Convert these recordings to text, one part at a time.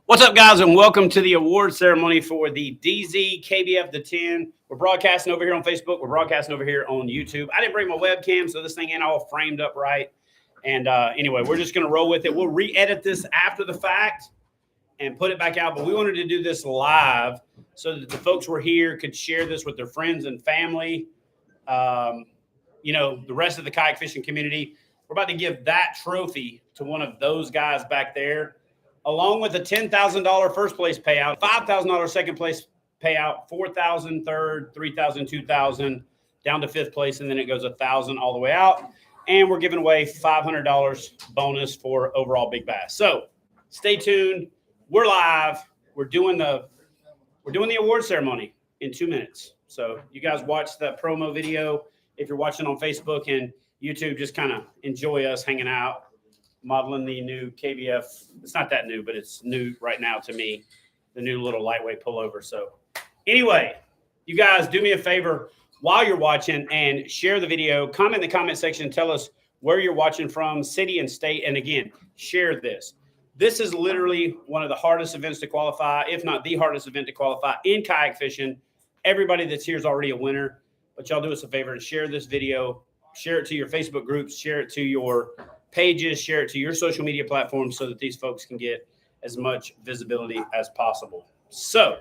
What's up, guys, and welcome to the award ceremony for the DZ KBF The 10. We're broadcasting over here on Facebook. We're broadcasting over here on YouTube. I didn't bring my webcam, so this thing ain't all framed up right. And anyway, we're just going to roll with it. We'll re-edit this after the fact and put it back out. But we wanted to do this live so that the folks who were here could share this with their friends and family, the rest of the kayak fishing community. We're about to give that trophy to one of those guys back there, along with a $10,000 first place payout, $5,000 second place payout, $4,000 third, $3,000, $2,000 down to fifth place, and then it goes $1,000 all the way out. And we're giving away $500 bonus for overall big bass. So stay tuned. We're live. We're doing the award ceremony in 2 minutes. So you guys watch the promo video. If you're watching on Facebook and YouTube, just kind of enjoy us hanging out, modeling the new KBF. It's not that new, but it's new right now to me, the new little lightweight pullover. So anyway, you guys do me a favor while you're watching and share the video, comment in the comment section, tell us where you're watching from, city and state. And again, share this. This is literally one of the hardest events to qualify, if not the hardest event to qualify in kayak fishing. Everybody that's here is already a winner, but y'all do us a favor and share this video, share it to your Facebook groups, share it to your pages, share it to your social media platforms so that these folks can get as much visibility as possible. So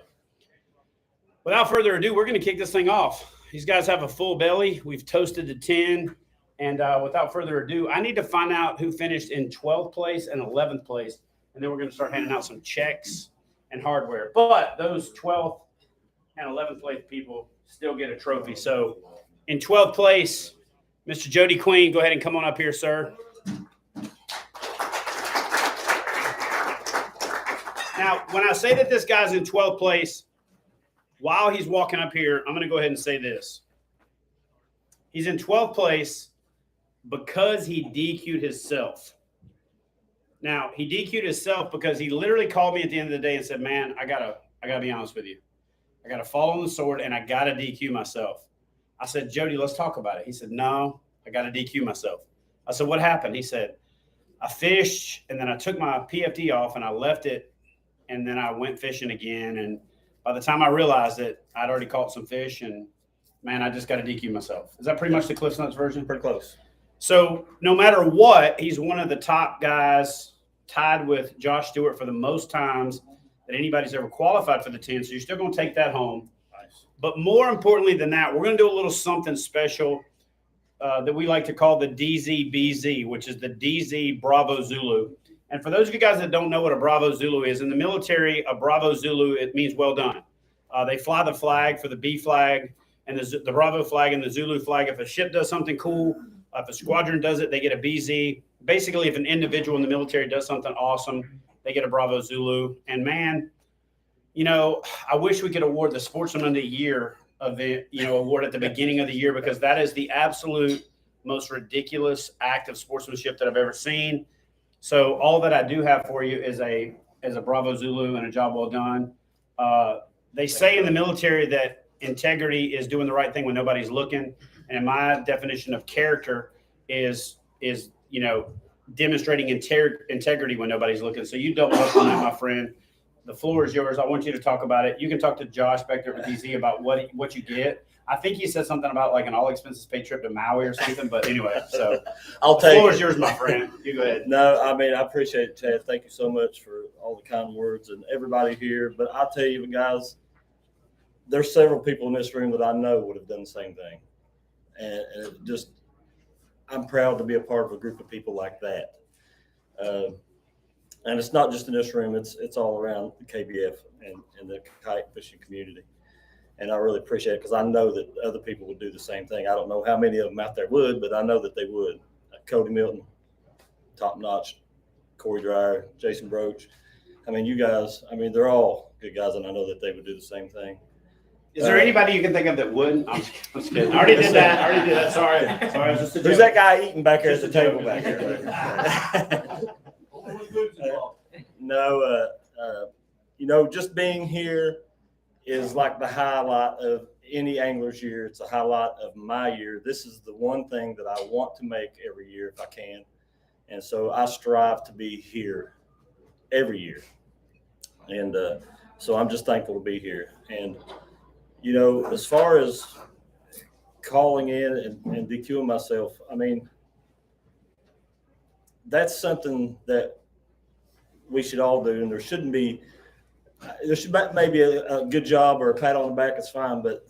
without further ado, we're going to kick this thing off. These guys have a full belly. We've toasted the 10. And without further ado, I need to find out who finished in 12th place and 11th place. And then we're going to start handing out some checks and hardware. But those 12th and 11th place people still get a trophy. So in 12th place, Mr. Jody Queen, go ahead and come on up here, sir. Now, when I say that this guy's in 12th place, while he's walking up here, I'm going to go ahead and say this. He's in 12th place because he DQ'd himself. Now, he DQ'd himself because he literally called me at the end of the day and said, man, I gotta be honest with you. I got to fall on the sword and I got to DQ myself. I said, Jody, let's talk about it. He said, no, I got to DQ myself. I said, what happened? He said, I fished and then I took my PFD off and I left it. And then I went fishing again. And by the time I realized it, I'd already caught some fish. And, man, I just got to DQ myself. Is that pretty much the Cliff Notes version? Pretty close. So no matter what, he's one of the top guys, tied with Josh Stewart for the most times that anybody's ever qualified for the 10. So you're still going to take that home. Nice. But more importantly than that, we're going to do a little something special that we like to call the DZBZ, which is the DZ Bravo Zulu. And for those of you guys that don't know what a Bravo Zulu is, in the military, a Bravo Zulu, it means well done. They fly the flag for the B flag and the Bravo flag and the Zulu flag. If a ship does something cool, if a squadron does it, they get a BZ. Basically, if an individual in the military does something awesome, they get a Bravo Zulu. And, man, I wish we could award the Sportsman of the Year award at the beginning of the year, because that is the absolute most ridiculous act of sportsmanship that I've ever seen. So all that I do have for you is a Bravo Zulu and a job well done. They say in the military that integrity is doing the right thing when nobody's looking. And my definition of character is demonstrating integrity when nobody's looking. So you double up on that, my friend. The floor is yours. I want you to talk about it. You can talk to Josh back there with DZ about what you get. I think he said something about like an all expenses paid trip to Maui or something. But anyway, so the floor is yours, my friend. You go ahead. No, I mean, I appreciate it, Ted. Thank you so much for all the kind words and everybody here. But I'll tell you, guys, there's several people in this room that I know would have done the same thing. And it just, I'm proud to be a part of a group of people like that. And it's not just in this room, it's all around the KBF and the kayak fishing community. And I really appreciate it because I know that other people would do the same thing. I don't know how many of them out there would, but I know that they would. Cody Milton, top notch, Corey Dreyer, Jason Broach. I mean, you guys, they're all good guys, and I know that they would do the same thing. Is there anybody you can think of that wouldn't? I'm just kidding. I already did that. Sorry. Who's that guy eating back there at the table back there? Just being here is like the highlight of any angler's year. It's a highlight of my year. This is the one thing that I want to make every year if I can. And so I strive to be here every year. And so I'm just thankful to be here. And, you know, as far as calling in and DQing myself, I mean, that's something that we should all do. And there shouldn't be, there should maybe a good job or a pat on the back is fine, but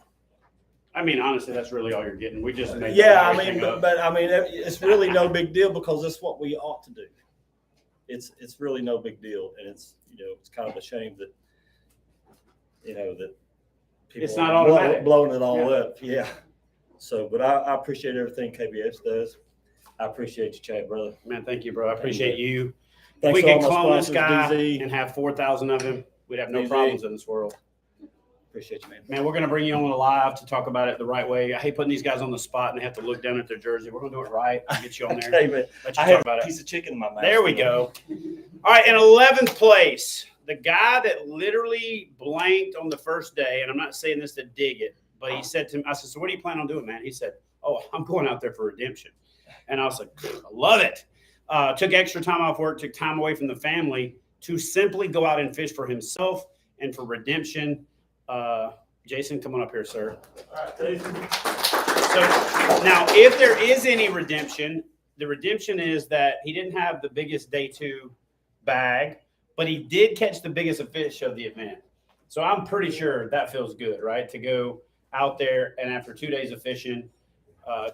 I mean, honestly, that's really all you're getting. We just made yeah, I mean, but I mean, it's really no big deal because that's what we ought to do. It's really no big deal, and it's, you know, it's kind of a shame that, you know, that people It's not automatic. blowing it all up. Yeah. So, but I appreciate everything KBF does. I appreciate you, Chad, brother. Man, thank you, bro. I appreciate you. If Thanks we to all could my clone this sponsors, guy DZ. and have 4,000 of him, we'd have no DZ. problems in this world. Appreciate you, man. Man, we're going to bring you on live to talk about it the right way. I hate putting these guys on the spot and they have to look down at their jersey. We're going to do it right. I'll get you on there. Okay, man. Let you I talk have about a it. piece of chicken in my mouth. There we go. All right, in 11th place, the guy that literally blanked on the first day, and I'm not saying this to dig it, but he said to me, I said, so what do you plan on doing, man? He said, oh, I'm going out there for redemption. And I was like, I love it. Took extra time off work, took time away from the family to simply go out and fish for himself and for redemption. Jason, come on up here, sir. All right, Jason. So now, if there is any redemption, the redemption is that he didn't have the biggest day 2 bag, but he did catch the biggest fish of the event. So I'm pretty sure that feels good, right? To go out there and after 2 days of fishing,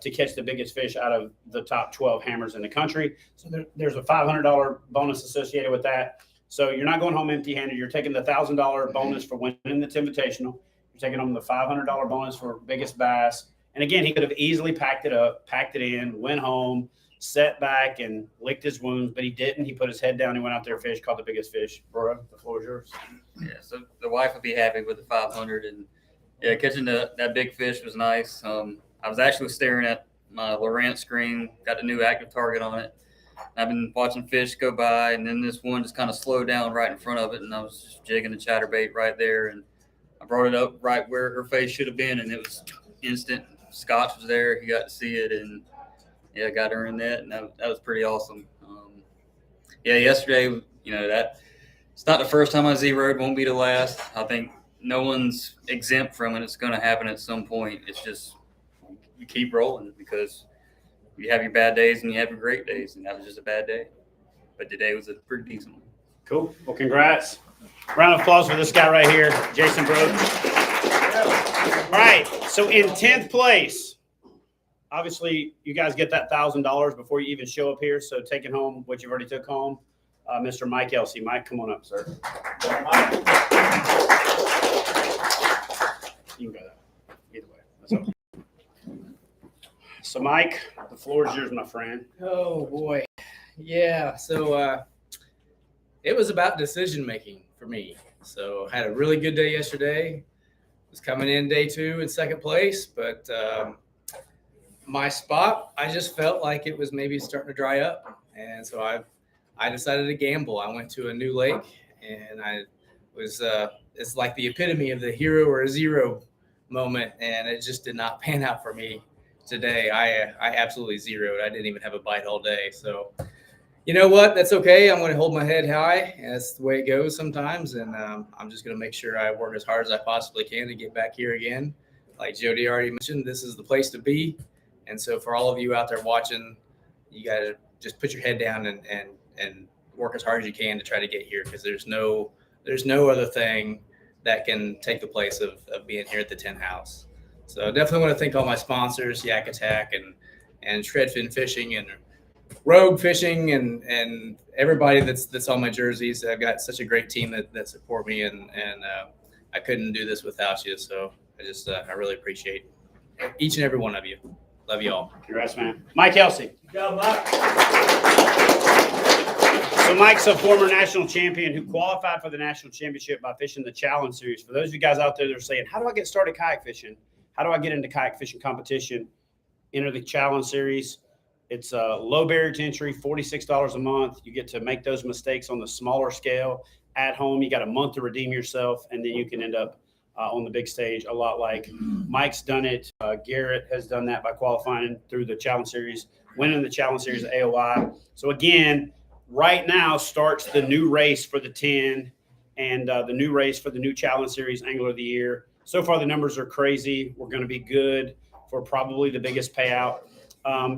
to catch the biggest fish out of the top 12 hammers in the country. So there's a $500 bonus associated with that. So you're not going home empty-handed. You're taking the $1,000 bonus for winning the Invitational. You're taking home the $500 bonus for biggest bass. And again, he could have easily packed it up, packed it in, went home, sat back and licked his wounds, but he didn't. He put his head down. He went out there, fished, caught the biggest fish. Bro, the floor is yours. Yeah, so the wife would be happy with the 500, and yeah, catching that big fish was nice. I was actually staring at my Lowrance screen, got the new active target on it. I've been watching fish go by, and then this one just kind of slowed down right in front of it, and I was just jigging the chatterbait right there, and I brought it up right where her face should have been, and it was instant. Scotch was there; he got to see it, and yeah, got her in that, and that was pretty awesome. Yeah, yesterday, you know, that it's not the first time I zeroed, won't be the last. I think no one's exempt from it. It's going to happen at some point. It's just you keep rolling because you have your bad days and you have your great days, and that was just a bad day. But today was a pretty decent one. Cool. Well, congrats. Round of applause for this guy right here, Jason Broach. All right. So in 10th place, obviously you guys get that $1,000 before you even show up here. So taking home what you've already took home, Mr. Mike Elsey. Mike, come on up, sir. You can go that way. Either way. That's okay. So, Mike, the floor is yours, my friend. Oh boy, yeah. So it was about decision making for me. So I had a really good day yesterday. Was coming in day 2 in 2nd place, but my spot, I just felt like it was maybe starting to dry up, and so I decided to gamble. I went to a new lake, and I was it's like the epitome of the hero or zero moment, and it just did not pan out for me today. I absolutely zeroed. I didn't even have a bite all day. So you know what? That's okay. I'm going to hold my head high. That's the way it goes sometimes. And I'm just going to make sure I work as hard as I possibly can to get back here again. Like Jody already mentioned, this is the place to be. And so for all of you out there watching, you got to just put your head down and work as hard as you can to try to get here, because there's no other thing that can take the place of being here at the Ten House. So definitely want to thank all my sponsors, Yak Attack and Shredfin Fishing and Rogue Fishing and everybody that's on my jerseys. I've got such a great team that support me, and I couldn't do this without you. So I really appreciate each and every one of you. Love you all. Congrats, man. Mike Elsey. Go, Mike. So Mike's a former national champion who qualified for the national championship by fishing the Challenge Series. For those of you guys out there that are saying, how do I get started kayak fishing? How do I get into kayak fishing competition? Enter the Challenge Series. It's a low barrier to entry, $46 a month. You get to make those mistakes on the smaller scale at home. You got a month to redeem yourself, and then you can end up on the big stage, a lot like Mike's done it. Garrett has done that by qualifying through the Challenge Series, winning the Challenge Series at AOI. So again, right now starts the new race for the 10 and the new race for the new Challenge Series Angler of the Year. So far, the numbers are crazy. We're going to be good for probably the biggest payout.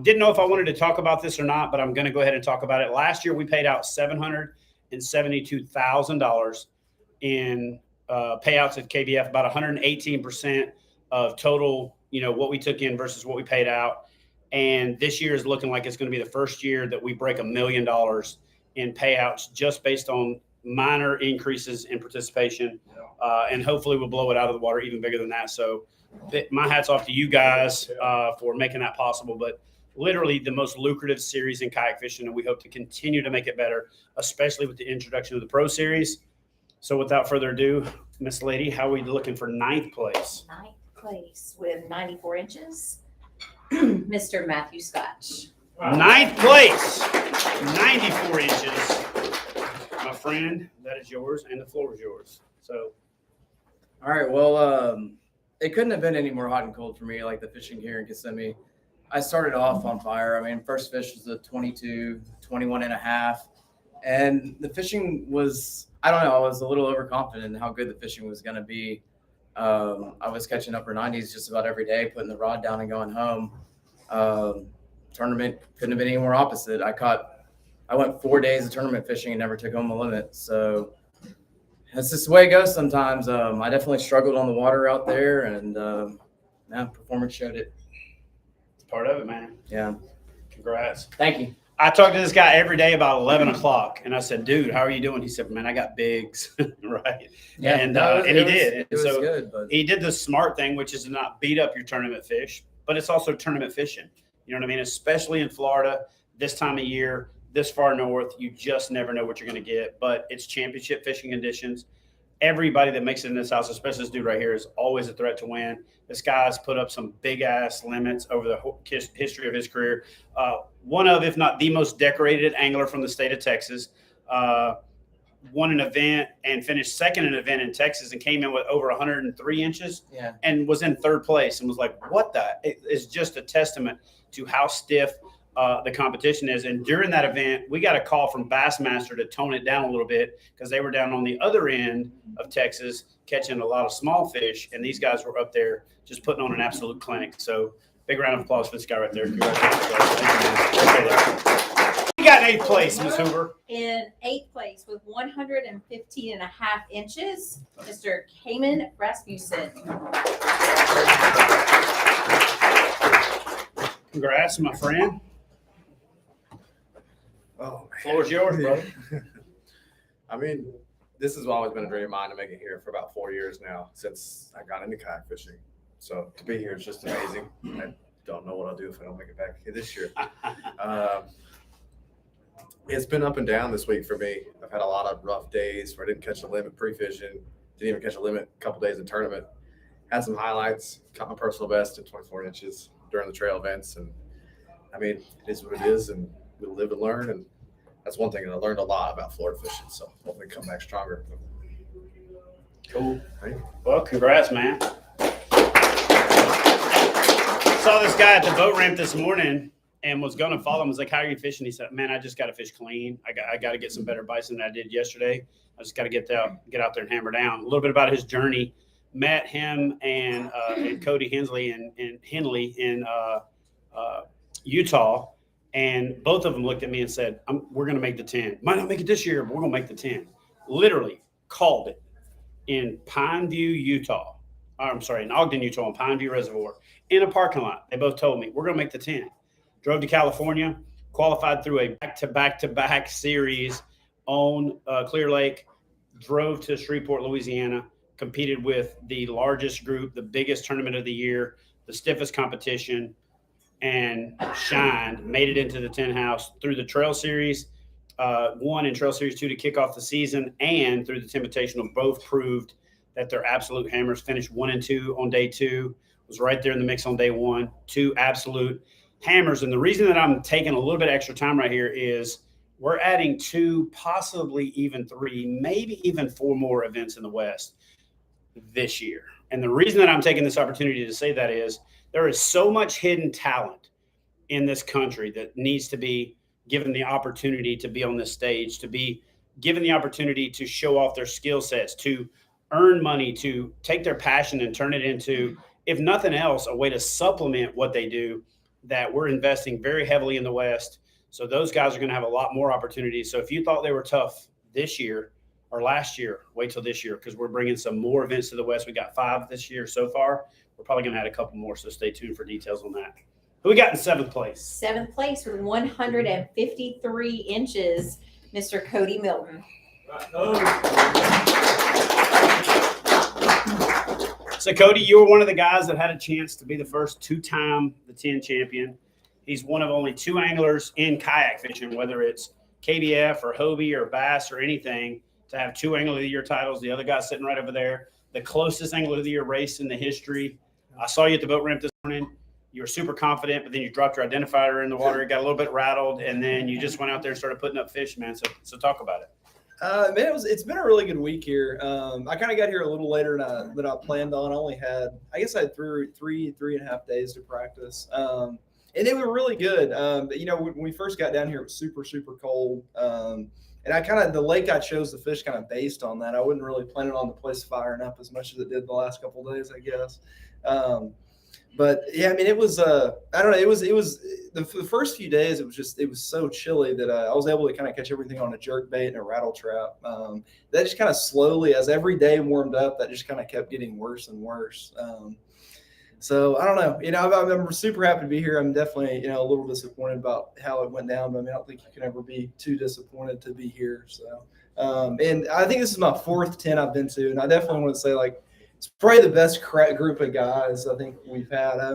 Didn't know if I wanted to talk about this or not, but I'm going to go ahead and talk about it. Last year, we paid out $772,000 in payouts at KBF, about 118% of total, what we took in versus what we paid out. And this year is looking like it's going to be the first year that we break $1 million in payouts just based on minor increases in participation. And hopefully we'll blow it out of the water even bigger than that. So my hat's off to you guys for making that possible. But literally the most lucrative series in kayak fishing, and we hope to continue to make it better, especially with the introduction of the Pro Series. So without further ado, Miss Lady, how are we looking for ninth place? Ninth place with 94 inches, Mr. Matthew Scotch. Ninth place, 94 inches. My friend, that is yours, and the floor is yours. So, All right. Well, it couldn't have been any more hot and cold for me, like the fishing here in Kissimmee. I started off on fire. I mean, first fish was a 22, 21 and a half. And the fishing was, I don't know, I was a little overconfident in how good the fishing was going to be. I was catching upper 90s just about every day, putting the rod down and going home. Tournament couldn't have been any more opposite. I went 4 days of tournament fishing and never took home a limit. So that's just the way it goes sometimes. I definitely struggled on the water out there, and performance showed it. it's part of it, man. Yeah. Congrats. Thank you. I talk to this guy every day about 11 o'clock, and I said, dude, how are you doing? He said, man, I got bigs, right? Yeah. And It he was- did. It And was so good, but he did the smart thing, which is to not beat up your tournament fish, but it's also tournament fishing. You know what I mean? Especially in Florida, this time of year, this far north, you just never know what you're going to get. But it's championship fishing conditions. Everybody that makes it in this house, especially this dude right here, is always a threat to win. This guy's put up some big-ass limits over the whole history of his career. One of, if not the most decorated angler from the state of Texas. Won an event and finished second in an event in Texas and came in with over 103 inches. yeah. And was in third place and was like, what the? It is just a testament to how stiff the competition is. And during that event, we got a call from Bassmaster to tone it down a little bit because they were down on the other end of Texas catching a lot of small fish. And these guys were up there just putting on an absolute clinic. So big round of applause for this guy right there. Congratulations, guys. Thank you, man. Okay, you got in 8th place, Ms. Hoover. In 8th place with 115 and a half inches, Mr. Cayman Rasmussen. Congrats, my friend. Oh, Floor is yours, brother. I mean, this has always been a dream of mine to make it here for about 4 years now since I got into kayak fishing. So to be here is just amazing. I don't know what I'll do if I don't make it back here this year. It's been up and down this week for me. I've had a lot of rough days where I didn't catch a limit pre-fishing, didn't even catch a limit a couple days in tournament. Had some highlights, caught my personal best at 24 inches during the trail events. And I mean, it is what it is, and we live and learn. And that's one thing. And I learned a lot about Florida fishing. So hopefully come back stronger. Cool. Right. Well, congrats, man. Saw this guy at the boat ramp this morning and was going to follow him. I was like, how are you fishing? He said, man, I just got to fish clean. I got to get some better bites than I did yesterday. I just got to get out there and hammer down. A little bit about his journey. Met him and Cody Hensley in Utah. And both of them looked at me and said, we're going to make the 10. Might not make it this year, but we're going to make the 10. Literally called it in Pineview, Utah. In Ogden, Utah, on Pineview Reservoir, in a parking lot. They both told me, we're going to make the 10. Drove to California, qualified through a back-to-back series on Clear Lake, drove to Shreveport, Louisiana, competed with the largest group, the biggest tournament of the year, the stiffest competition, and shined, made it into the 10 house through the Trail Series, won in Trail Series 2 to kick off the season, and through the Invitational, both proved that they're absolute hammers. Finished 1 and 2 on day 2, was right there in the mix on day 1, 2 absolute hammers. And the reason that I'm taking a little bit extra time right here is we're adding 2, possibly even 3, maybe even 4 more events in the West this year. And the reason that I'm taking this opportunity to say that is there is so much hidden talent in this country that needs to be given the opportunity to be on this stage, to be given the opportunity to show off their skill sets, to earn money, to take their passion and turn it into, if nothing else, a way to supplement what they do, that we're investing very heavily in the West. So those guys are going to have a lot more opportunities. So if you thought they were tough this year or last year, wait till this year, because we're bringing some more events to the West. We got 5 this year so far. We're probably going to add a couple more, so stay tuned for details on that. Who we got in 7th place? 7th place with 153 inches, Mr. Cody Milton. So, Cody, you were one of the guys that had a chance to be the first 2-time the 10 champion. He's one of only 2 anglers in kayak fishing, whether it's KBF or Hobie or Bass or anything, to have 2 Angler of the Year titles. The other guy's sitting right over there. The closest Angler of the Year race in the history. I saw you at the boat ramp this morning. You were super confident, but then you dropped your identifier in the water. It got a little bit rattled, and then you just went out there and started putting up fish, man. So talk about it. Man, it's been a really good week here. I kind of got here a little later than I planned on. I guess I had three and a half days to practice. And they were really good. But, when we first got down here, it was super, super cold. And the lake I chose to fish kind of based on that. I wasn't really planning on the place firing up as much as it did the last couple of days, I guess. But yeah, I mean, it was, I don't know. It was the first few days, it was so chilly that I was able to kind of catch everything on a jerk bait and a rattle trap. That just kind of slowly, as every day warmed up, that just kind of kept getting worse and worse. So I don't know, I'm super happy to be here. I'm definitely, a little disappointed about how it went down, but I mean, I don't think you can ever be too disappointed to be here. So, and I think this is my 4th 10 I've been to. And I definitely want to say, it's probably the best group of guys I think we've had. I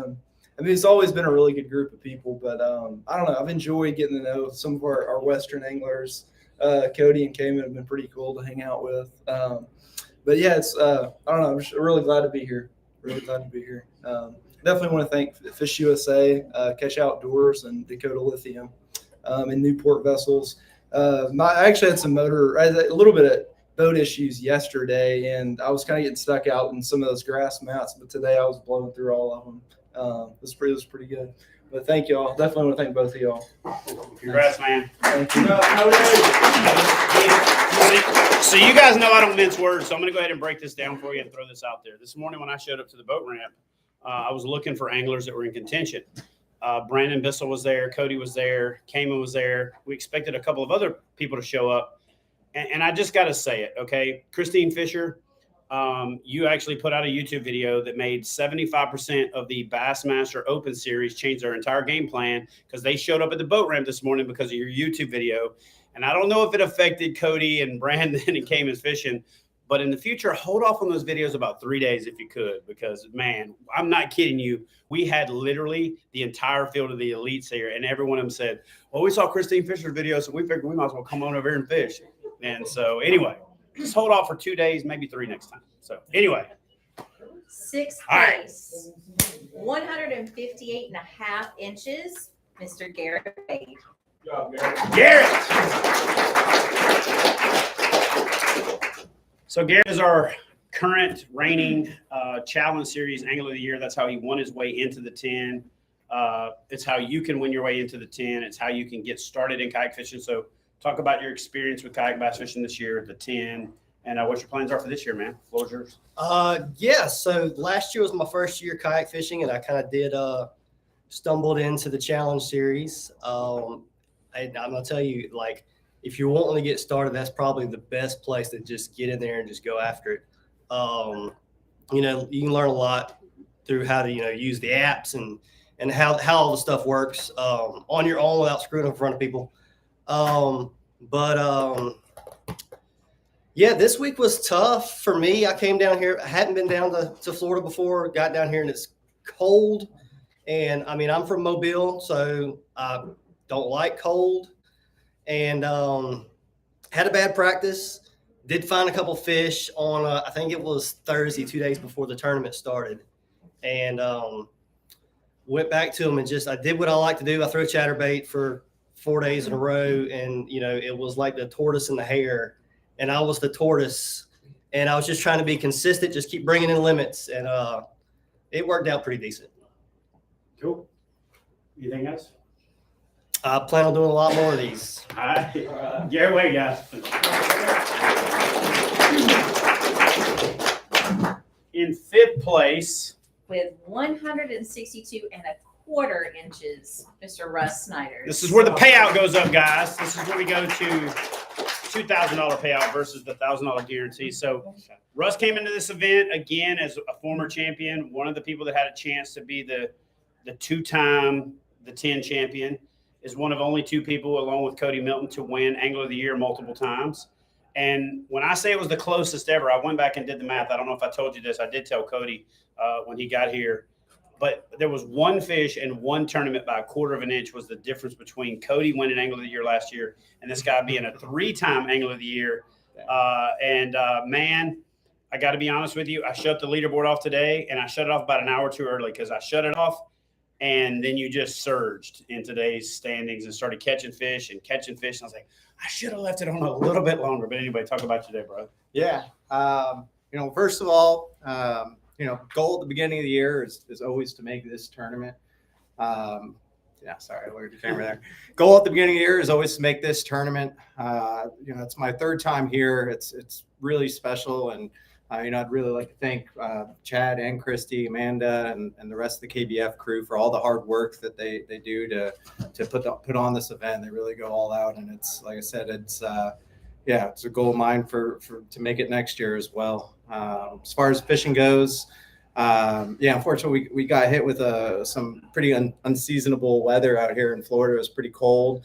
mean, it's always been a really good group of people, but I don't know. I've enjoyed getting to know some of our Western anglers. Cody and Cayman have been pretty cool to hang out with. But yeah, it's I don't know. I'm just really glad to be here. Really glad to be here. Definitely want to thank Fish USA, Catch Outdoors, and Dakota Lithium, and Newport Vessels. I actually had a little bit of boat issues yesterday, and I was kind of getting stuck out in some of those grass mats, but today I was blowing through all of them. It was pretty good. But thank y'all. Definitely want to thank both of y'all. Congrats, man. Thank you. So you guys know I don't mince words, so I'm going to go ahead and break this down for you and throw this out there. This morning when I showed up to the boat ramp, I was looking for anglers that were in contention. Brandon Bissell was there. Cody was there. Cayman was there. We expected a couple of other people to show up. And I just got to say it, okay? Christine Fisher, you actually put out a YouTube video that made 75% of the Bassmaster Open Series change their entire game plan because they showed up at the boat ramp this morning because of your YouTube video. And I don't know if it affected Cody and Brandon and Cayman's fishing, but in the future, hold off on those videos about 3 days if you could, because, man, I'm not kidding you. We had literally the entire field of the elites here, and every one of them said, well, we saw Christine Fisher's video, so we figured we might as well come on over here and fish. And so, anyway, just hold off for 2 days, maybe 3 next time. So, anyway. 6th All place, 158.5 inches, Mr. Garrett Wade. Garrett. So Garrett is our current reigning Challenge Series Angler of the Year. That's how he won his way into the 10. It's how you can win your way into the 10. It's how you can get started in kayak fishing. So talk about your experience with kayak bass fishing this year, the 10, and what your plans are for this year, man. Floor's yours. Yeah, so last year was my first year kayak fishing, and I kind of did stumbled into the Challenge Series. I'm gonna tell you, if you're wanting to get started, that's probably the best place to just get in there and just go after it. You can learn a lot through how to use the apps and how all the stuff works on your own without screwing in front of people. Yeah, this week was tough for me. I came down here. I hadn't been down to Florida before. Got down here and it's cold. And I mean, I'm from Mobile, so I don't like cold. And had a bad practice. Did find a couple fish on, I think it was Thursday, 2 days before the tournament started. And went back to them and I did what I like to do. I threw chatterbait for 4 days in a row. And, it was like the tortoise and the hare. And I was the tortoise. And I was just trying to be consistent, just keep bringing in limits. And it worked out pretty decent. Cool. Anything else? I plan on doing a lot more of these. All right. Garrett Wade, guys. In fifth place, with 162.25 inches, Mr. Russ Snyder. this is where the payout goes up, guys. This is where we go to $2,000 payout versus the $1,000 guarantee. So Russ came into this event again as a former champion, one of the people that had a chance to be the two-time the 10 champion, is one of only two people, along with Cody Milton, to win Angler of the Year multiple times. And when I say it was the closest ever, I went back and did the math. I don't know if I told you this. I did tell Cody when he got here. But there was one fish and one tournament by 1/4 of an inch was the difference between Cody winning Angler of the Year last year and this guy being a 3-time Angler of the Year. Man, I got to be honest with you. I shut the leaderboard off today, and I shut it off about an hour or two early because I shut it off, and then you just surged in today's standings and started catching fish. And I was like, I should have left it on a little bit longer. But anyway, talk about today, bro. Yeah. First of all, goal at the beginning of the year is always to make this tournament. Sorry, I lowered the camera there. Goal at the beginning of the year is always to make this tournament. It's my 3rd time here. It's really special. And, I'd really like to thank Chad and Christy, Amanda, and the rest of the KBF crew for all the hard work that they do to put on this event. They really go all out. And it's, like I said, it's a goal of mine to make it next year as well. As far as fishing goes, unfortunately, we got hit with some pretty unseasonable weather out here in Florida. It was pretty cold.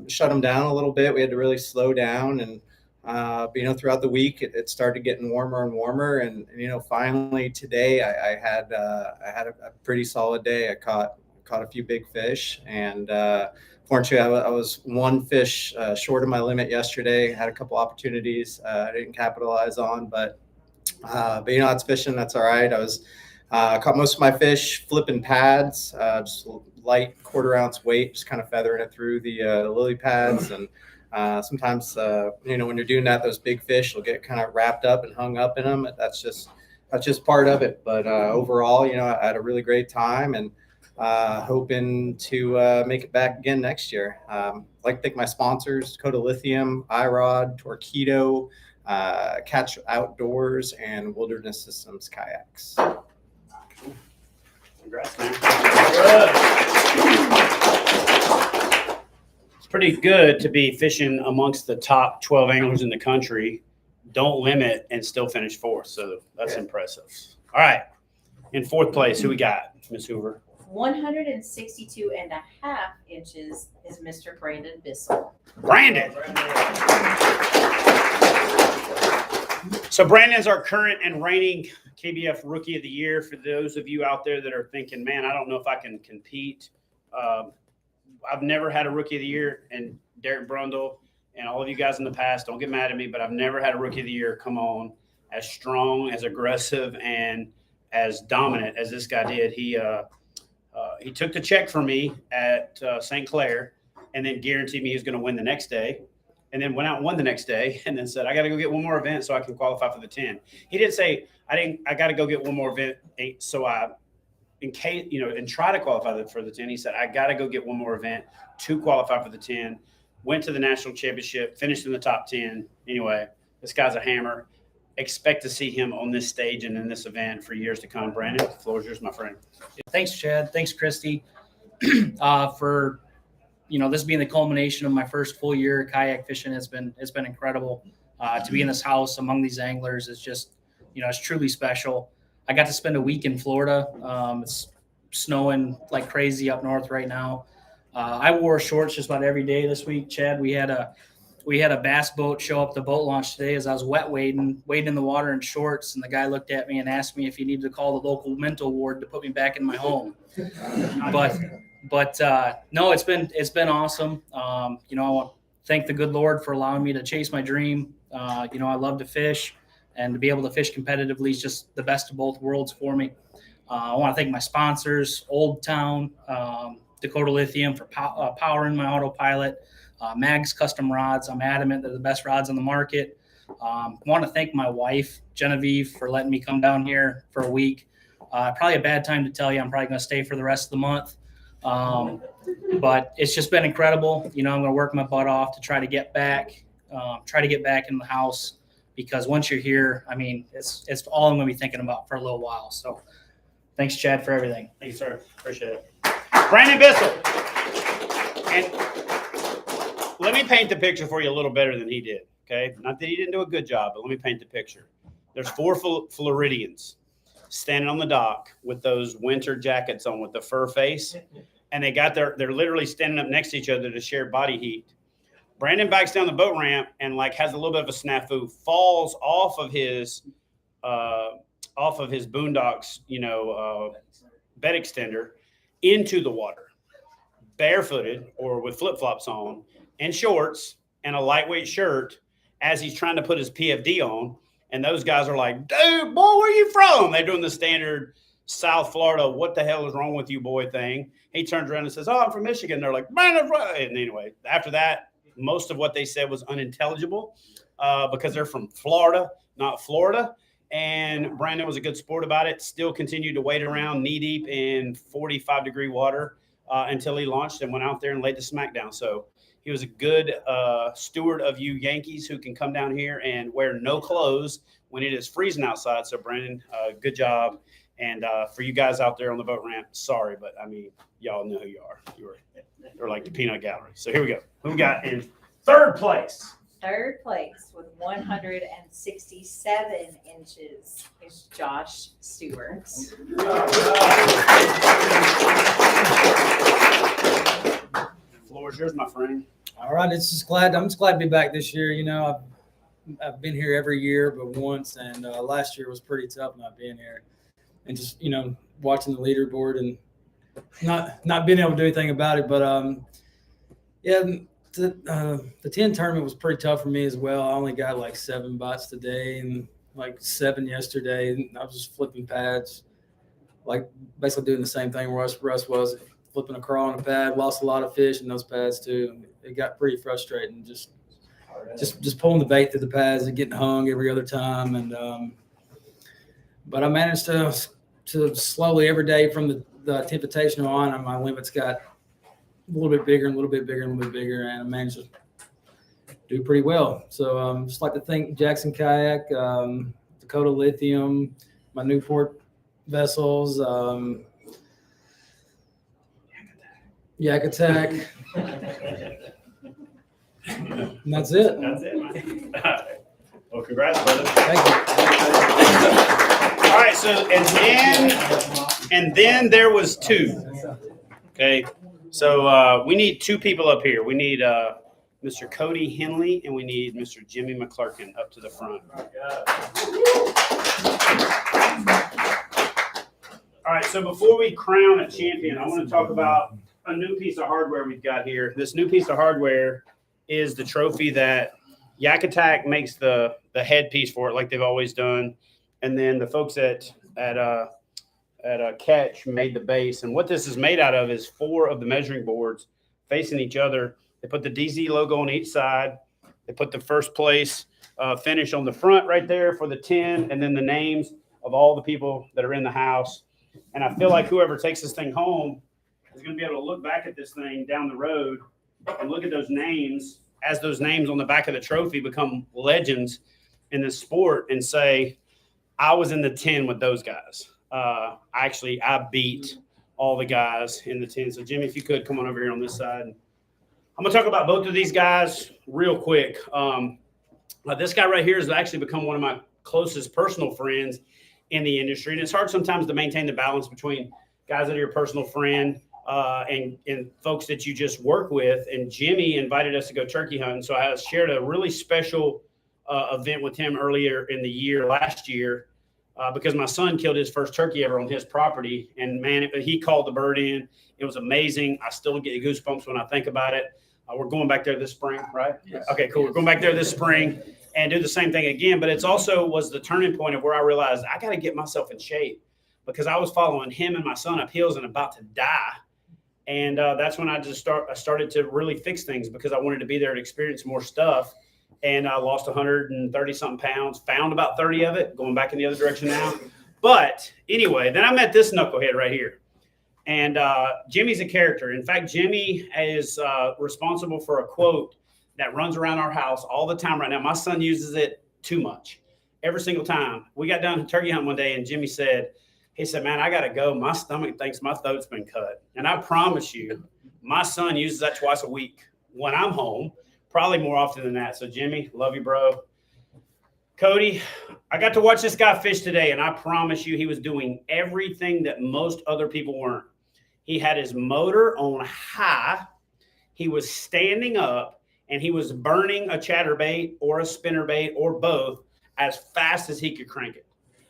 Shut them down a little bit. We had to really slow down, and throughout the week it started getting warmer and warmer. And finally today I had a pretty solid day. I caught a few big fish, and fortunately I was one fish short of my limit yesterday. Had a couple opportunities I didn't capitalize on, but it's fishing. That's all right. I was caught most of my fish flipping pads, just light 1/4 ounce weight, just kind of feathering it through the lily pads. And sometimes when you're doing that, those big fish will get kind of wrapped up and hung up in them. That's just part of it. But overall, I had a really great time, and hoping to make it back again next year. I'd like to thank my sponsors: Dakota Lithium, iRod, Torquedo, Catch Outdoors, and Wilderness Systems Kayaks. Congrats, man. It's pretty good to be fishing amongst the top 12 anglers in the country. Don't limit and still finish 4th. So that's impressive. All right. In 4th place, who we got, Miss Hoover? 162.5 inches is Mr. Brandon Bissell. Brandon. So Brandon's our current and reigning KBF Rookie of the Year. For those of you out there that are thinking, man, I don't know if I can compete. I've never had a Rookie of the Year, and Derek Brundle and all of you guys in the past, don't get mad at me, but I've never had a Rookie of the Year come on as strong, as aggressive, and as dominant as this guy did. He took the check for me at St. Clair, and then guaranteed me he was going to win the next day. And then went out and won the next day, and then said, I got to go get one more event so I can qualify for the 10. He didn't say, I got to go get one more event so in case, and try to qualify for the 10. He said, I got to go get one more event to qualify for the 10. Went to the national championship, finished in the top 10. Anyway, this guy's a hammer. Expect to see him on this stage and in this event for years to come. Brandon, the floor is yours, my friend. Thanks, Chad. Thanks, Christy, for this being the culmination of my first full year kayak fishing. It's been incredible. To be in this house among these anglers is just, it's truly special. I got to spend a week in Florida. It's snowing like crazy up north right now. I wore shorts just about every day this week, Chad. We had a bass boat show up the boat launch today as I was wading in the water in shorts, and the guy looked at me and asked me if he needed to call the local mental ward to put me back in my home. But no, it's been awesome. I want to thank the good Lord for allowing me to chase my dream. I love to fish, and to be able to fish competitively is just the best of both worlds for me. I want to thank my sponsors, Old Town, Dakota Lithium for powering my autopilot, Mag's Custom Rods. I'm adamant they're the best rods on the market. I want to thank my wife, Genevieve, for letting me come down here for a week. Probably a bad time to tell you I'm probably going to stay for the rest of the month. But it's just been incredible. I'm going to work my butt off to try to get back in the house. because once you're here, I mean, it's all I'm going to be thinking about for a little while. So thanks, Chad, for everything. Thank you, sir. Appreciate it. Brandon Bissell. And let me paint the picture for you a little better than he did. Okay. Not that he didn't do a good job, but let me paint the picture. There's 4 Floridians standing on the dock with those winter jackets on with the fur face. And they're literally standing up next to each other to share body heat. Brandon backs down the boat ramp and like has a little bit of a snafu, falls off of his boondocks, bed extender into the water, barefooted or with flip-flops on and shorts and a lightweight shirt as he's trying to put his PFD on. And those guys are like, dude, boy, where you from? They're doing the standard South Florida, what the hell is wrong with you, boy thing. He turns around and says, oh, I'm from Michigan. They're like, man, that's right. And anyway, after that, most of what they said was unintelligible because they're from Florida, not Florida. And Brandon was a good sport about it, still continued to wade around knee deep in 45-degree water until he launched and went out there and laid the smack down. So he was a good steward of you Yankees who can come down here and wear no clothes when it is freezing outside. So Brandon, good job. And for you guys out there on the boat ramp, sorry, but I mean, y'all know who you are. You're like the peanut gallery. So here we go. Who we got in third place? Third place with 167 inches is Josh Stewart. Floor is yours, my friend. All right, I'm just glad to be back this year. I've been here every year but once, and last year was pretty tough not being here, and just watching the leaderboard and not being able to do anything about it. But the 10 tournament was pretty tough for me as well. I only got like 7 bites today and like 7 yesterday, and I was just flipping pads, like basically doing the same thing Russ was, flipping a crawl on a pad. Lost a lot of fish in those pads too. It got pretty frustrating, just pulling the bait through the pads and getting hung every other time. And but I managed to slowly every day from the 10th Invitational on, my limits got a little bit bigger and a little bit bigger and a little bit bigger, and I managed to do pretty well. So just like to thank Jackson Kayak, Dakota Lithium, my Newport vessels, Yak Attack. And that's it. That's it, man. Well, congrats, brother. Thank you. All right, so and then there was 2. Okay, so we need 2 people up here. We need Mr. Cody Henley and we need Mr. Jimmy McClurkin up to the front. All right, so before we crown a champion, I want to talk about a new piece of hardware we've got here. This new piece of hardware is the trophy that Yak Attack makes the headpiece for it, like they've always done, and then the folks at Catch made the base. And what this is made out of is 4 of the measuring boards facing each other. They put the DZ logo on each side. They put the first place finish on the front right there for the 10, and then the names of all the people that are in the house. And I feel like whoever takes this thing home is going to be able to look back at this thing down the road and look at those names as those names on the back of the trophy become legends in this sport and say, I was in the 10 with those guys. I beat all the guys in the 10. So, Jimmy, if you could come on over here on this side. I'm going to talk about both of these guys real quick. This guy right here has actually become one of my closest personal friends in the industry. And it's hard sometimes to maintain the balance between guys that are your personal friend and folks that you just work with. And Jimmy invited us to go turkey hunting. So I shared a really special event with him earlier in the year, last year, because my son killed his first turkey ever on his property. And man, he called the bird in. It was amazing. I still get goosebumps when I think about it. We're going back there this spring, right? Yes. Okay, cool. We're going back there this spring and do the same thing again. But it's also was the turning point of where I realized I got to get myself in shape because I was following him and my son up hills and about to die. And that's when I started to really fix things because I wanted to be there and experience more stuff. And I lost 130 something pounds, found about 30 of it, going back in the other direction now. But anyway, then I met this knucklehead right here. And Jimmy's a character. In fact, Jimmy is responsible for a quote that runs around our house all the time right now. My son uses it too much. Every single time. We got done turkey hunt one day, and Jimmy said, he said, man, I got to go. My stomach thinks my throat's been cut. And I promise you, my son uses that twice a week when I'm home, probably more often than that. So, Jimmy, love you, bro. Cody, I got to watch this guy fish today, and I promise you he was doing everything that most other people weren't. He had his motor on high. He was standing up, and he was burning a chatterbait or a spinnerbait or both as fast as he could crank it.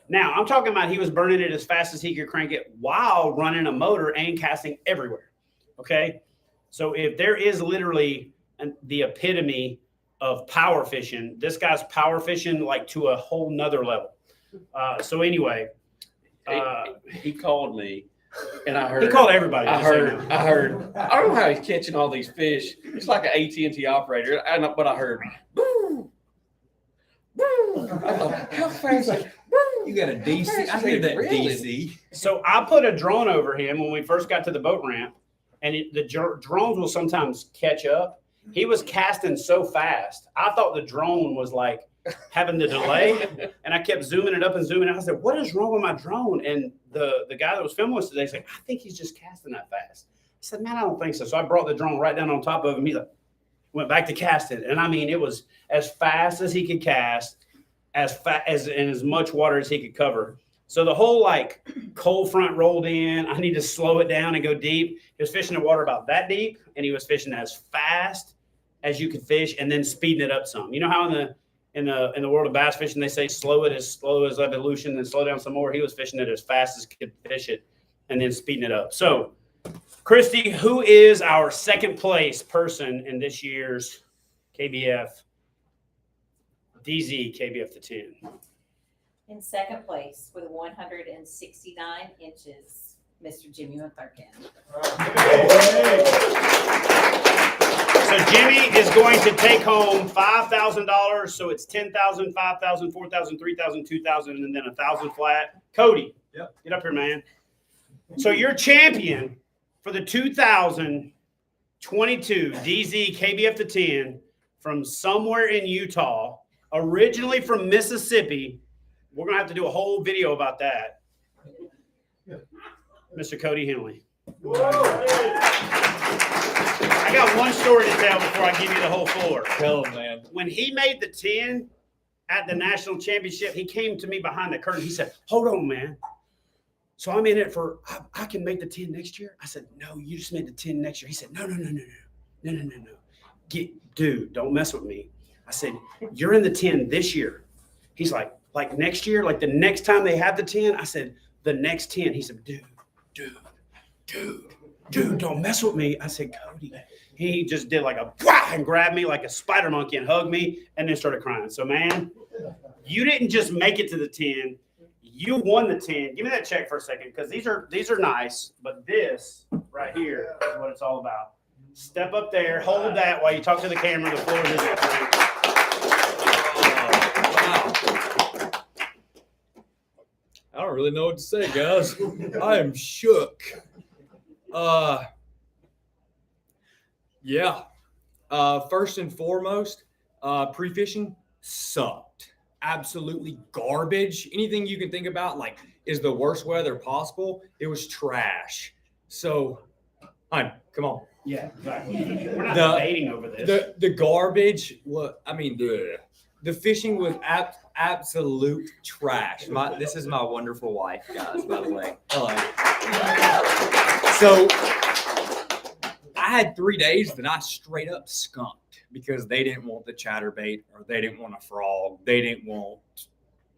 Now, I'm talking about he was burning it as fast as he could crank it while running a motor and casting everywhere, okay? So if there is literally the epitome of power fishing, this guy's power fishing like to a whole nother level. So anyway. He called me, and I heard. He called everybody. I heard. I don't know how he's catching all these fish. It's like an AT&T operator. But I heard, boo, boo. I thought, how fast? You got a DC. I hear that DC. So I put a drone over him when we first got to the boat ramp, and the drones will sometimes catch up. He was casting so fast. I thought the drone was like having the delay, and I kept zooming it up and zooming out. I said, what is wrong with my drone? And the guy that was filming us today said, I think he's just casting that fast. I said, man, I don't think so. So I brought the drone right down on top of him. He like, went back to casting. And I mean, it was as fast as he could cast, as much water as he could cover. So the whole like cold front rolled in. I need to slow it down and go deep. He was fishing the water about that deep, and he was fishing as fast as you could fish, and then speeding it up some. You know how in the world of bass fishing they say slow it as slow as evolution, then slow down some more. He was fishing it as fast as he could fish it, and then speeding it up. So, Christy, who is our second place person in this year's KBF DZ KBF The 10? In second place with 169 inches, Mr. Jimmy McClurkin. So Jimmy is going to take home $5,000. So it's $10,000, $5,000, $4,000, $3,000, $2,000, and then $1,000 flat. Cody, Yep. Get up here, man. So you're champion for the 2022 DZ KBF The 10 from somewhere in Utah, originally from Mississippi. We're going to have to do a whole video about that. Mr. Cody Henley. I got one story to tell before I give you the whole floor. Tell him, man. When he made the 10 at the national championship, he came to me behind the curtain. He said, hold on, man. So I'm in it for, I can make the 10 next year. I said, no, you just made the 10 next year. He said, no. Dude, don't mess with me. I said, you're in the 10 this year. He's like next year, like the next time they have the 10. I said, the next 10. He said, dude, don't mess with me. I said, Cody. He just did like a wah and grabbed me like a spider monkey and hugged me and then started crying. So, man, you didn't just make it to the 10. You won the 10. Give me that check for a second, because these are nice, but this right here is what it's all about. Step up there, hold that while you talk to the camera. The floor is yours. I don't really know what to say, guys. I am shook. Yeah. First and foremost, pre-fishing sucked. Absolutely garbage. Anything you can think about, like, is the worst weather possible. It was trash. So, come on. Yeah, exactly. We're not debating over this. The garbage. The fishing was absolute trash. This is my wonderful wife, guys, by the way. Hello. So I had 3 days that I straight up skunked because they didn't want the chatterbait, or they didn't want a frog. They didn't want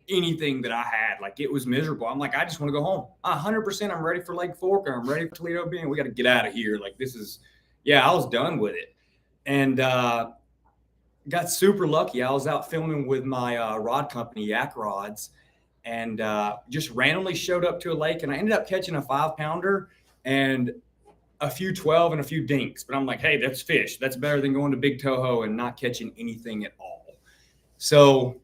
anything that I had. Like, it was miserable. I'm like, I just want to go home. 100%. I'm ready for Lake Fork, or I'm ready for Toledo Bend. We got to get out of here. Like, I was done with it. And got super lucky. I was out filming with my rod company, Yak Rods, and just randomly showed up to a lake, and I ended up catching a 5-pounder and a few 12 and a few dinks. But I'm like, hey, that's fish. That's better than going to Big Toho and not catching anything at all. So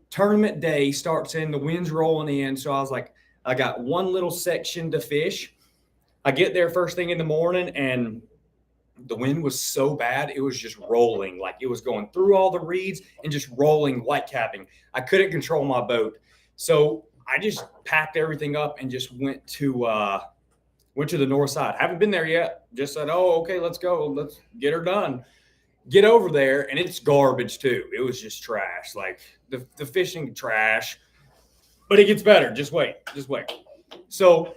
tournament day starts in, the wind's rolling in. So I was like, I got one little section to fish. I get there first thing in the morning, and the wind was so bad, it was just rolling. Like it was going through all the reeds and just rolling, white capping. I couldn't control my boat. So I just packed everything up and just went to the north side. Haven't been there yet. Just said, oh, okay, let's go. Let's get her done. Get over there, and it's garbage too. It was just trash, like the fishing trash. But it gets better. Just wait. So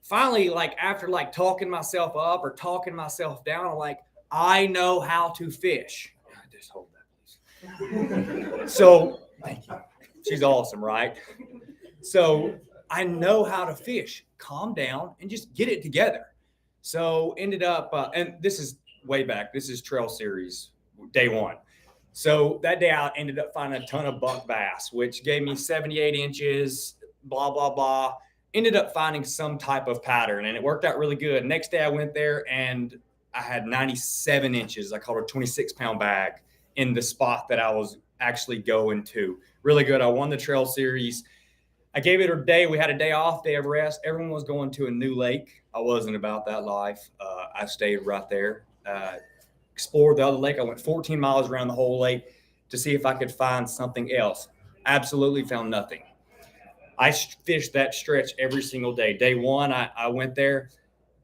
finally, like after like talking myself up or talking myself down, I'm like, I know how to fish. Just hold that, please. So thank you. She's awesome, right? So I know how to fish. Calm down and just get it together. So ended up, and this is way back. This is Trail Series day 1. So that day I ended up finding a ton of buck bass, which gave me 78 inches, blah, blah, blah. Ended up finding some type of pattern, and it worked out really good. Next day I went there and I had 97 inches. I caught a 26-pound bag in the spot that I was actually going to. Really good. I won the Trail Series. I gave it a day. We had a day off, day of rest. Everyone was going to a new lake. I wasn't about that life. I stayed right there, explored the other lake. I went 14 miles around the whole lake to see if I could find something else. Absolutely found nothing. I fished that stretch every single day. Day 1, I went there,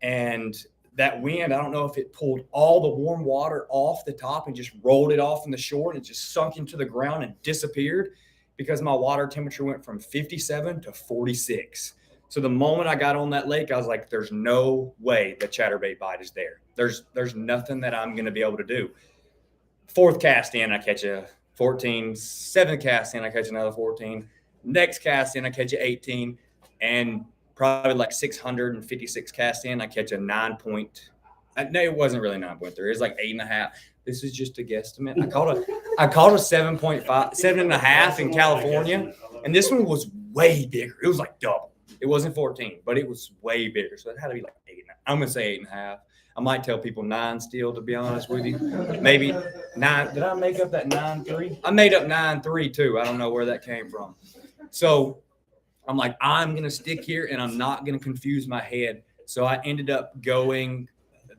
and that wind, I don't know if it pulled all the warm water off the top and just rolled it off in the shore, and it just sunk into the ground and disappeared because my water temperature went from 57 to 46. So the moment I got on that lake, I was like, there's no way the chatterbait bite is there. There's nothing that I'm going to be able to do. 4th cast in, I catch a 14. 7th cast in, I catch another 14. Next cast in, I catch a 18. And probably like 656 cast in, I catch a 9 point. No, it wasn't really 9.3. It was like 8.5. This is just a guesstimate. I caught a 7.5, 7.5 in California. And this one was way bigger. It was like double. It wasn't 14, but it was way bigger. So it had to be like 8. I'm going to say 8.5. I might tell people 9 still, to be honest with you. Maybe 9. Did I make up that 9.3? I made up 9.3 too. I don't know where that came from. So I'm like, I'm going to stick here and I'm not going to confuse my head. So I ended up going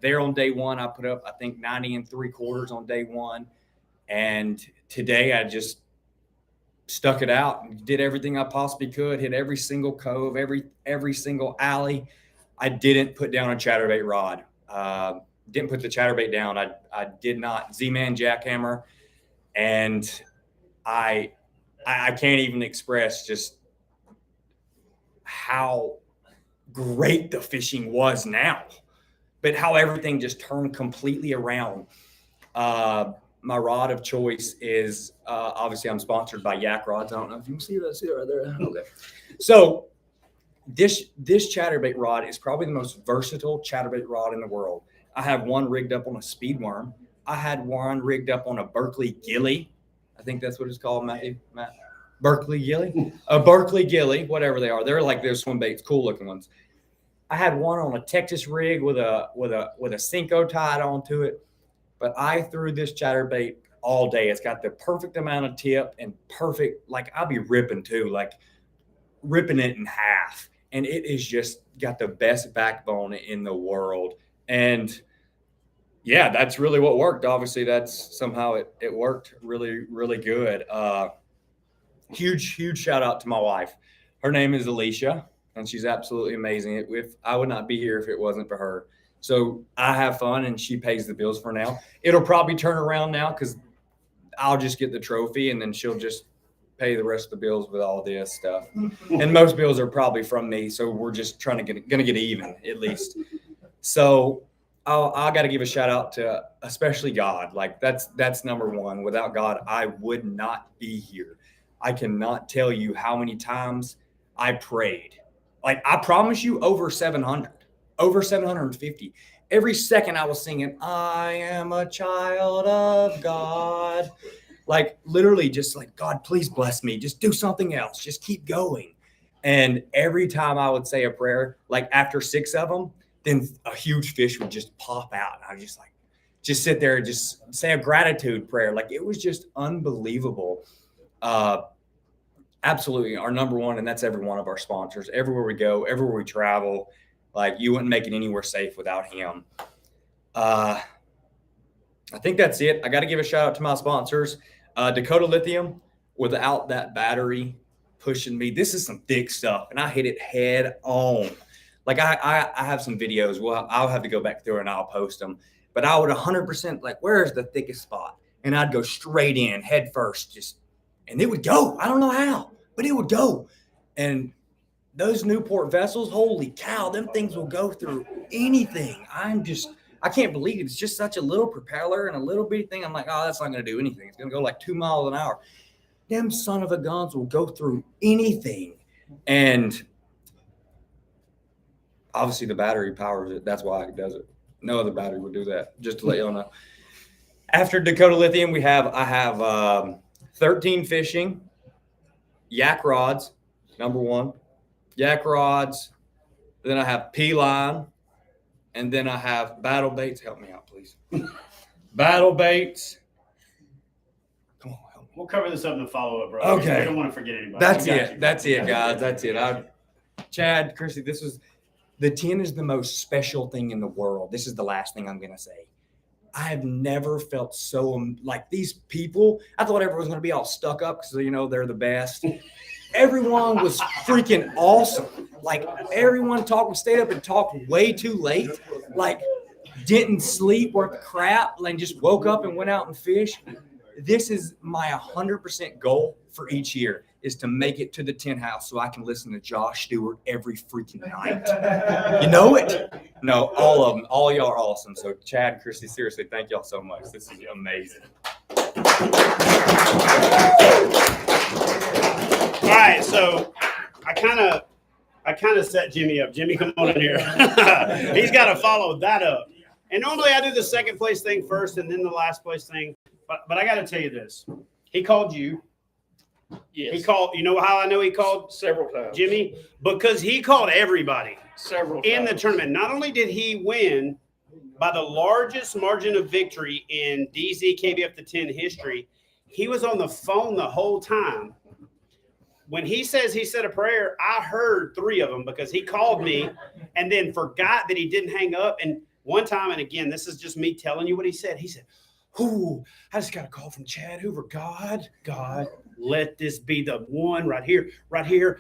there on day 1. I put up, I think, 90 3/4 on day 1. And today I just stuck it out and did everything I possibly could, hit every single cove, every single alley. I didn't put down a chatterbait rod. Didn't put the chatterbait down. I did not. Z-Man jackhammer. And I can't even express just how great the fishing was now, but how everything just turned completely around. My rod of choice is obviously I'm sponsored by Yak Rods. I don't know if you can see that. See it right there. Okay. So this chatterbait rod is probably the most versatile chatterbait rod in the world. I have one rigged up on a speed worm. I had one rigged up on a Berkeley gilly. I think that's what it's called, Matt. Berkeley gilly, a Berkeley gilly, whatever they are. They're like their swim baits, cool looking ones. I had one on a Texas rig with a Cinco tied onto it. But I threw this chatterbait all day. It's got the perfect amount of tip and perfect, like I'll be ripping too, like ripping it in half. And it is just got the best backbone in the world. And yeah, that's really what worked. Obviously, that's somehow it worked really, really good. Huge shout out to my wife. Her name is Alicia, and she's absolutely amazing. I would not be here if it wasn't for her. So I have fun, and she pays the bills for now. It'll probably turn around now because I'll just get the trophy, and then she'll just pay the rest of the bills with all this stuff. And most bills are probably from me, so we're just gonna get even at least. So I got to give a shout out to especially God. Like that's number one. Without God, I would not be here. I cannot tell you how many times I prayed. Like I promise you, over 700. Over 750. Every second I was singing, I am a child of God. Like literally just like, God, please bless me. Just do something else. Just keep going. And every time I would say a prayer, like after 6 of them, then a huge fish would just pop out. And I was just like, just sit there and just say a gratitude prayer. Like it was just unbelievable. Absolutely our number one. And that's every one of our sponsors. Everywhere we go, everywhere we travel, like you wouldn't make it anywhere safe without him. I think that's it. I got to give a shout out to my sponsors. Dakota Lithium, without that battery pushing me, this is some thick stuff, and I hit it head on. Like I have some videos. Well, I'll have to go back through and I'll post them. But I would 100% like, where's the thickest spot? And I'd go straight in, head first, and it would go. I don't know how, but it would go. And those Newport vessels, holy cow, them things will go through anything. I can't believe it. It's just such a little propeller and a little bitty thing. I'm like, oh, that's not going to do anything. It's going to go like 2 miles an hour. Them son of a guns will go through anything. And obviously the battery powers it. That's why it does it. No other battery would do that, just to let y'all know. After Dakota Lithium, I have 13 fishing, yak rods, number one. Yak rods. Then I have P-line. And then I have battle baits. Help me out, please. Battle baits. Come on, help me. We'll cover this up in the follow-up, bro. Okay. We don't want to forget anybody. That's it. That's it, guys. That's it. Chad, Christy, the 10 is the most special thing in the world. This is the last thing I'm going to say. I have never felt so like these people. I thought everyone was going to be all stuck up because, they're the best. Everyone was freaking awesome. Like everyone stayed up and talked way too late. Like didn't sleep worth crap and just woke up and went out and fished. This is my 100% goal for each year is to make it to the 10 house so I can listen to Josh Stewart every freaking night. You know it? No, all of them. All y'all are awesome. So Chad, Christy, seriously, thank y'all so much. This is amazing. All right, so I kind of set Jimmy up. Jimmy, come on in here. He's got to follow that up. And normally I do the second place thing first and then the last place thing. But I got to tell you this. He called you. Yes. He called. You know how I know he called Several times. Jimmy? Because he called everybody Several in the times. tournament. Not only did he win by the largest margin of victory in DZ KBF The 10 history, he was on the phone the whole time. When he says he said a prayer, I heard 3 of them because he called me and then forgot that he didn't hang up. And one time, and again, this is just me telling you what he said. He said, "Ooh, I just got a call from Chad Hoover. God, let this be the one right here.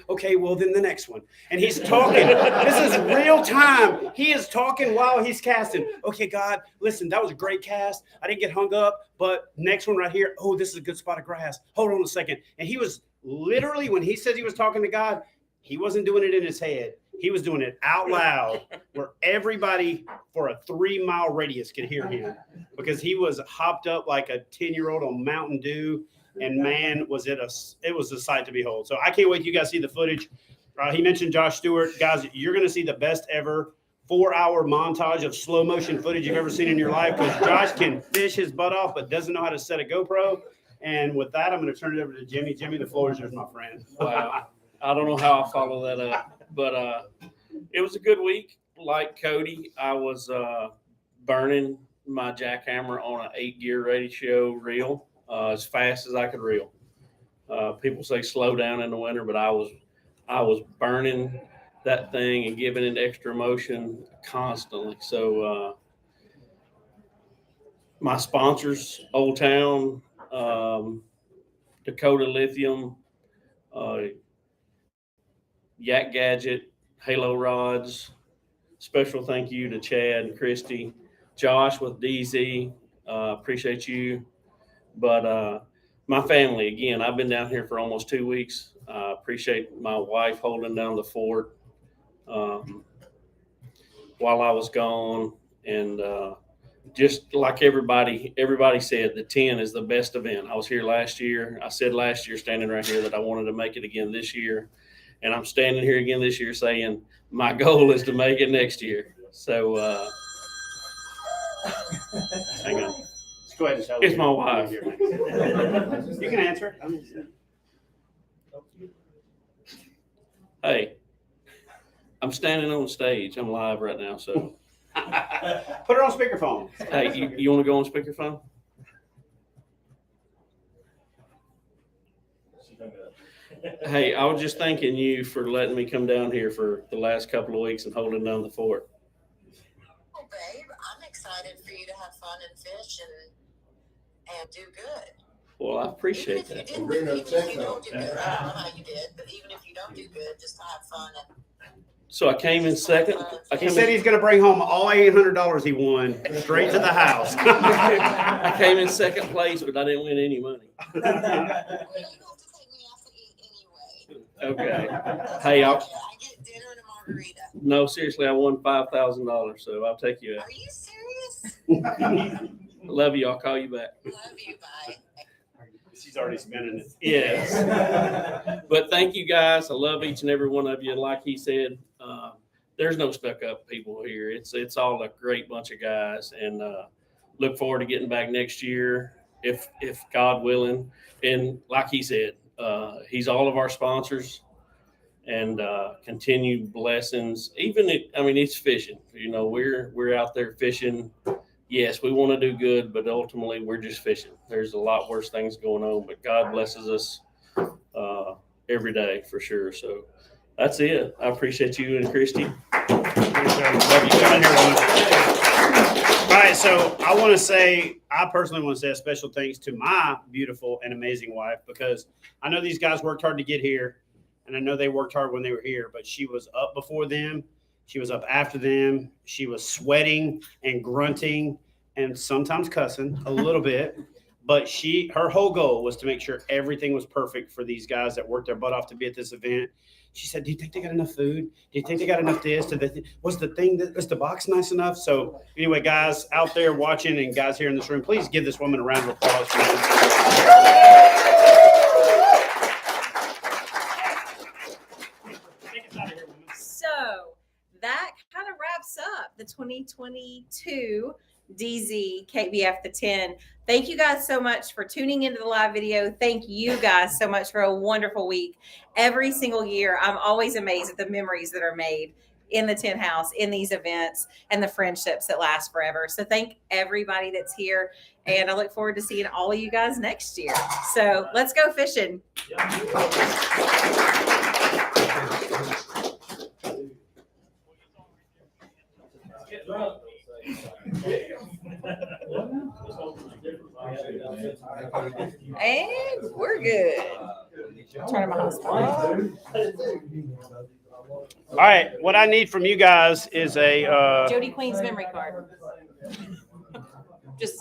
Okay, well, then the next one." And he's talking. This is real time. He is talking while he's casting. "Okay, God, listen, that was a great cast. I didn't get hung up, but next one right here. Oh, this is a good spot of grass. Hold on a second." And he was literally, when he said he was talking to God, he wasn't doing it in his head. He was doing it out loud where everybody for a 3-mile radius could hear him because he was hopped up like a 10-year-old on Mountain Dew. And man, it was a sight to behold. So I can't wait till you guys see the footage. He mentioned Josh Stewart. Guys, you're going to see the best ever 4-hour montage of slow motion footage you've ever seen in your life because Josh can fish his butt off but doesn't know how to set a GoPro. And with that, I'm going to turn it over to Jimmy. Jimmy, the floor is yours, my friend. Wow. I don't know how I follow that up, but it was a good week. Like Cody, I was burning my jackhammer on an 8-gear ratio reel as fast as I could reel. People say slow down in the winter, but I was burning that thing and giving it extra motion constantly. So my sponsors, Old Town, Dakota Lithium, Yak Gadget, Halo Rods. Special thank you to Chad and Christy, Josh with DZ. Appreciate you. But my family, again, I've been down here for almost 2 weeks. Appreciate my wife holding down the fort while I was gone. And just like everybody said, the 10 is the best event. I was here last year. I said last year, standing right here, that I wanted to make it again this year. And I'm standing here again this year saying my goal is to make it next year. So hang on. Let's go ahead and tell It's my wife. You can answer. Hey, I'm standing on stage. I'm live right now. So put her on speakerphone. hey, you want to go on speakerphone? Hey, I was just thanking you for letting me come down here for the last couple of weeks and holding down the fort. Oh, babe, I'm excited have fun and fish and do good. Well, I appreciate that. Even if you don't do good, I don't know how you did, but even if you don't do good, just to have fun and. So I came in second. He said he's going to bring home all $800 he won straight to the house. I came in second place, but I didn't win any money. Well, you don't have to take me out to eat anyway. Okay. Hey, I get dinner and a margarita. no, seriously, I won $5,000, so I'll take you out. Are you serious? Love you. I'll call you back. Love you, bye. She's already spending it. Yes. But thank you guys. I love each and every one of you. And like he said, there's no stuck up people here. It's all a great bunch of guys, and look forward to getting back next year if God willing. And like he said, he's all of our sponsors, and continued blessings. It's fishing. You know, we're out there fishing. Yes, we want to do good, but ultimately we're just fishing. There's a lot worse things going on, but God blesses us every day for sure. So that's it. I appreciate you and Christy. Love you coming here. All right, so I personally want to say a special thanks to my beautiful and amazing wife, because I know these guys worked hard to get here, and I know they worked hard when they were here, but she was up before them. She was up after them. She was sweating and grunting and sometimes cussing a little bit. But her whole goal was to make sure everything was perfect for these guys that worked their butt off to be at this event. She said, "Do you think they got enough food? Do you think they got enough this? Was the box nice enough?" So anyway, guys out there watching and guys here in this room, please give this woman a round of applause. So that kind of wraps up the 2022 DZ KBF The 10. Thank you guys so much for tuning into the live video. Thank you guys so much for a wonderful week. Every single year, I'm always amazed at the memories that are made in the 10 house, in these events, and the friendships that last forever. So thank everybody that's here, and I look forward to seeing all of you guys next year. So let's go fishing. And we're good. Turn my hotspot. All right, what I need from you guys is a Jody Queen's memory card. Just